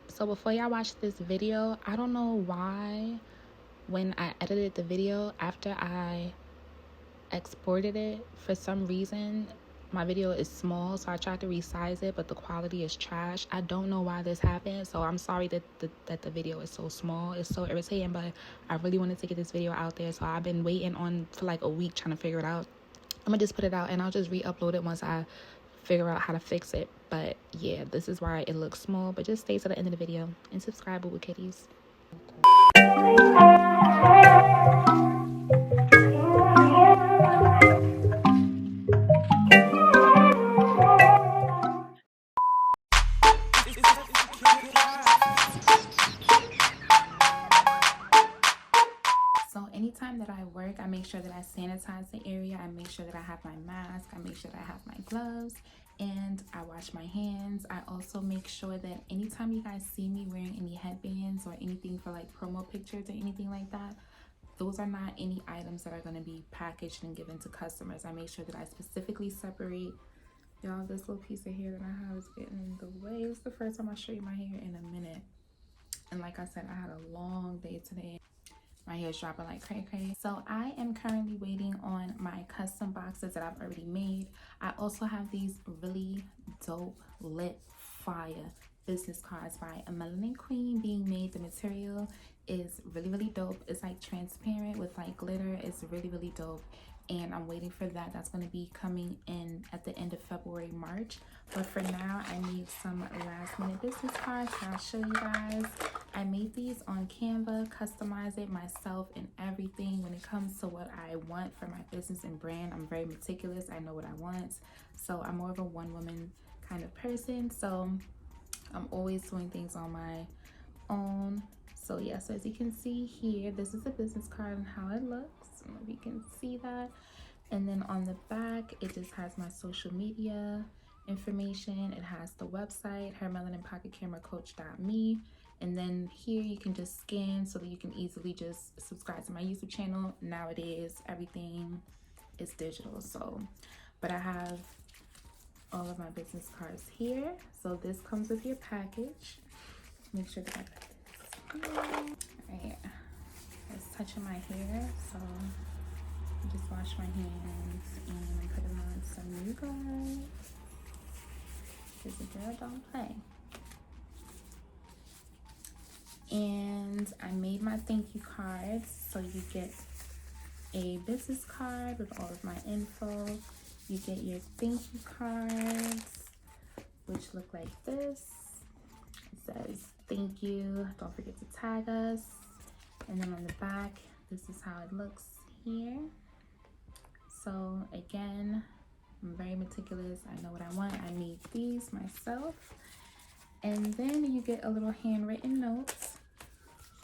So before y'all watch this video, I don't know why when I edited the video after I exported it, for some reason my video is small, so I tried to resize it, but the quality is trash. I don't know why this happened, so I'm sorry that the video is so small. It's so irritating, but I really wanted to get this video out there, so I've been waiting on for like a week trying to figure it out. I'm gonna just put it out and I'll just re-upload it once I figure out how to fix it. But yeah, this is why it looks small, but just stay to the end of the video and subscribe, boo boo kitties. So anytime that I work, I make sure that I sanitize the area. I make sure that I have my mask. I make sure that I have my gloves, and I wash my hands. I also make sure that anytime you guys see me wearing any headbands or anything for like promo pictures or anything like that, those are not any items that are going to be packaged and given to customers. I make sure that I specifically separate. Y'all, this little piece of hair that I have is getting in the way. It's the first time I show you my hair in a minute. And like I said, I had a long day today. My hair is dropping like cray cray. So I am currently waiting on my custom boxes that I've already made. I also have these really dope lit fire business cards by a Melanin Queen being made. The material is really dope. It's like transparent with like glitter. It's really dope, and I'm waiting for that. That's going to be coming in at the end of February, March. But for now, I made some last minute business cards. I'll show you guys. I made these on Canva, customized it myself and everything. When it comes to what I want for my business and brand, I'm very meticulous. I know what I want. So I'm more of a one woman kind of person. So I'm always doing things on my own. So yeah, so as you can see here, this is a business card and how it looks. I don't know if you can see that. And then on the back, it just has my social media information. It has the website, hermelaninpocketcameracoach.me. And then here you can just scan so that you can easily just subscribe to my YouTube channel. Nowadays, everything is digital. So, but I have all of my business cards here. So this comes with your package. Make sure that I put this here. Right, it's touching my hair, so I just wash my hands and put them on some new gloves, because the girl don't play. And I made my thank you cards, so you get a business card with all of my info. You get your thank you cards, which look like this. It says thank you, don't forget to tag us. And then on the back, this is how it looks here. So again, I'm very meticulous. I know what I want. I made these myself. And then you get a little handwritten note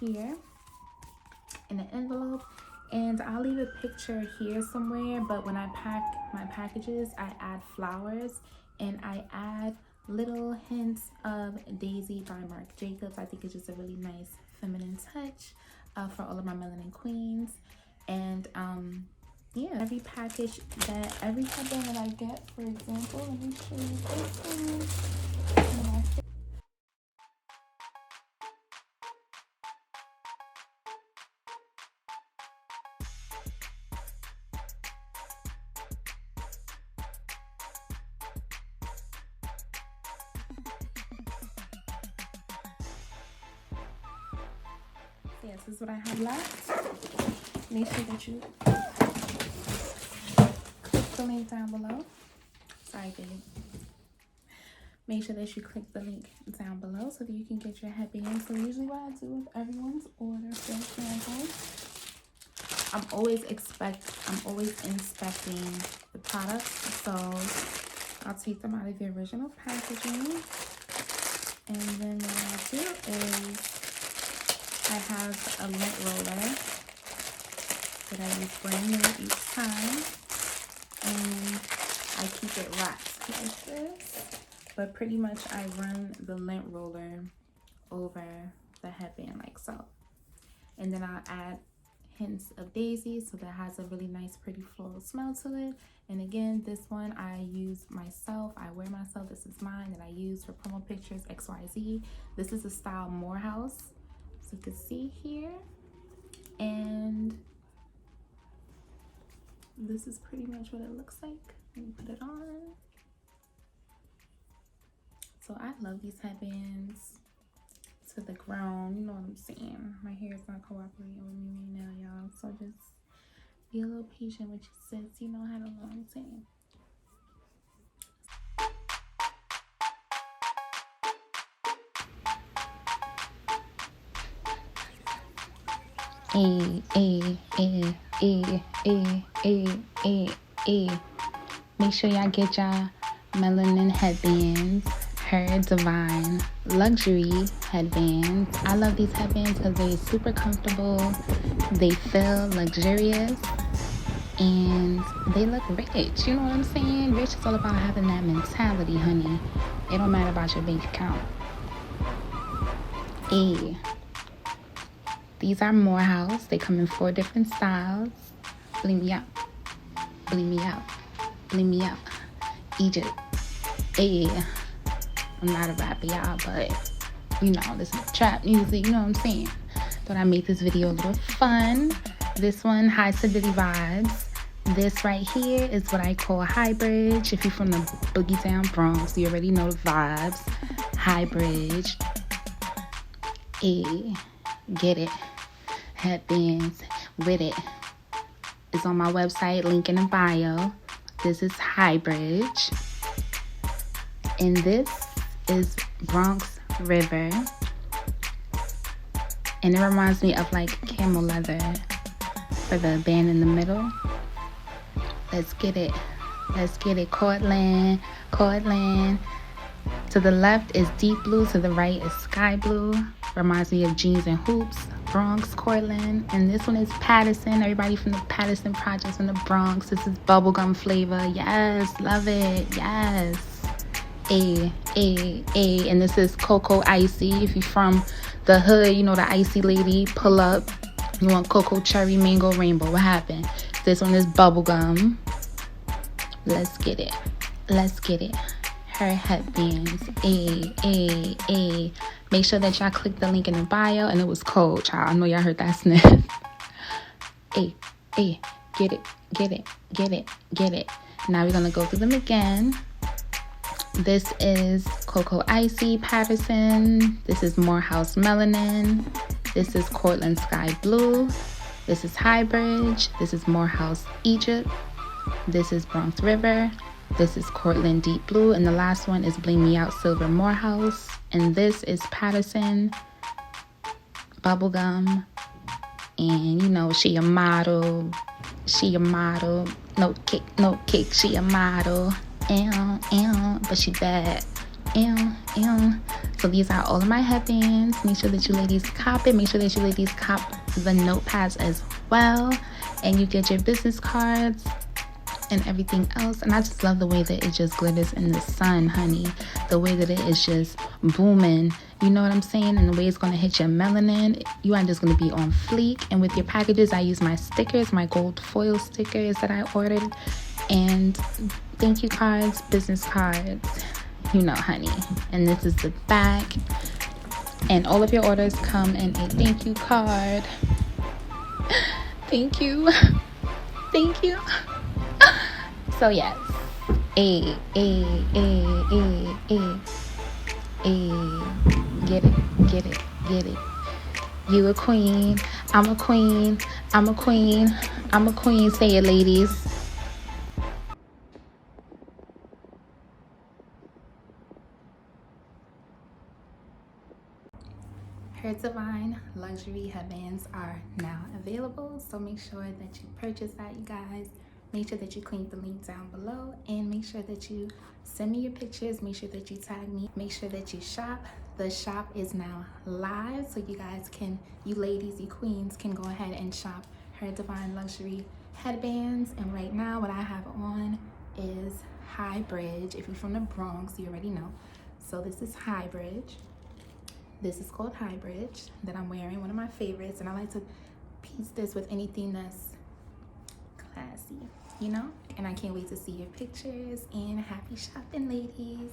here in an envelope. And I'll leave a picture here somewhere, but when I pack my packages, I add flowers and I add little hints of Daisy by Marc Jacobs. I think it's just a really nice feminine touch for all of my Melanin Queens. And yeah, every package that every headband that I get, for example, let me show you this one. Yes, this is what I have left. Make sure that you click the link down below. Sorry, babe. Make sure that you click the link down below so that you can get your headband. So usually what I do with everyone's order, for example, I'm always inspecting the products. So I'll take them out of the original packaging. And then what I do is I have a lint roller that I use brand new each time, and I keep it wrapped like this. But pretty much I run the lint roller over the headband like so. And then I'll add hints of daisy, so that has a really nice pretty floral smell to it. And again, this one I use myself, I wear myself. This is mine that I use for promo pictures XYZ. This is the style Morehouse, so you can see here. And this is pretty much what it looks like. Let me put it on. So I love these headbands to the ground, you know what I'm saying. My hair is not cooperating with me right now, y'all, so just be a little patient with your sis, you know how to know what I'm saying. Make sure y'all get y'all melanin headbands, her divine luxury headbands. I love these headbands because they're super comfortable, they feel luxurious, and they look rich. You know what I'm saying? Rich is all about having that mentality, honey. It don't matter about your bank account. These are Morehouse. They come in 4 different styles. Bling me out. Bling me out. Bling me out. Egypt. I'm not a rapper, y'all, but you know, this is trap music, you know what I'm saying? Thought I made this video a little fun. This one, high stability vibes. This right here is what I call high bridge. If you're from the Boogie Down Bronx, you already know the vibes. High bridge. Get it. Headbands with it. It's on my website, link in the bio. This is high bridge. And this is Bronx River. And it reminds me of like camel leather for the band in the middle. Let's get it. Let's get it. Cortland. Cortland. To the left is deep blue. To the right is sky blue. Reminds me of jeans and hoops. Bronx, Cortland. And this one is Patterson. Everybody from the Patterson projects in the Bronx. This is bubblegum flavor. Yes. Love it. Yes. And this is Cocoa Icy. If you're from the hood, you know the icy lady. Pull up. You want cocoa, cherry, mango, rainbow. What happened? This one is bubblegum. Let's get it. Let's get it. Her headbands. Make sure that y'all click the link in the bio. And it was cold, child. I know y'all heard that sniff. Get it. Get it. Get it. Get it. Now we're gonna go through them again. This is Cocoa Icy Patterson. This is Morehouse Melanin. This is Cortland Sky Blue. This is High Bridge. This is Morehouse Egypt. This is Bronx River. This is Cortland Deep Blue. And the last one is Bling Me Out Silver Morehouse. And this is Patterson Bubblegum. And you know, she a model. She a model. No kick, she a model. But she bad. So these are all of my headbands. Make sure that you ladies cop it. Make sure that you ladies cop the Notepads as well. And you get your business cards and everything else. And I just love the way that it just glitters in the sun, honey. The way that it is just booming. You know what I'm saying? And the way it's going to hit your melanin. You are just going to be on fleek. And with your packages, I use my stickers, my gold foil stickers that I ordered. And thank you cards, business cards, you know, honey. And this is the back. And all of your orders come in a thank you card. Thank you. Thank you. So yes. Get it, get it, get it. You a queen. I'm a queen. I'm a queen. I'm a queen. Say it, ladies. Her divine luxury headbands are now available, so make sure that you purchase that, you guys. Make sure that you click the link down below, and make sure that you send me your pictures. Make sure that you tag me. Make sure that you shop. The shop is now live, so you guys can, you ladies, you queens, can go ahead and shop Her Divine Luxury headbands. And right now what I have on is High Bridge. If you're from the Bronx, you already know. So this is High Bridge. This is called High Bridge that I'm wearing, one of my favorites, and I like to replace this with anything that's classy, you know? And I can't wait to see your pictures, and happy shopping, ladies.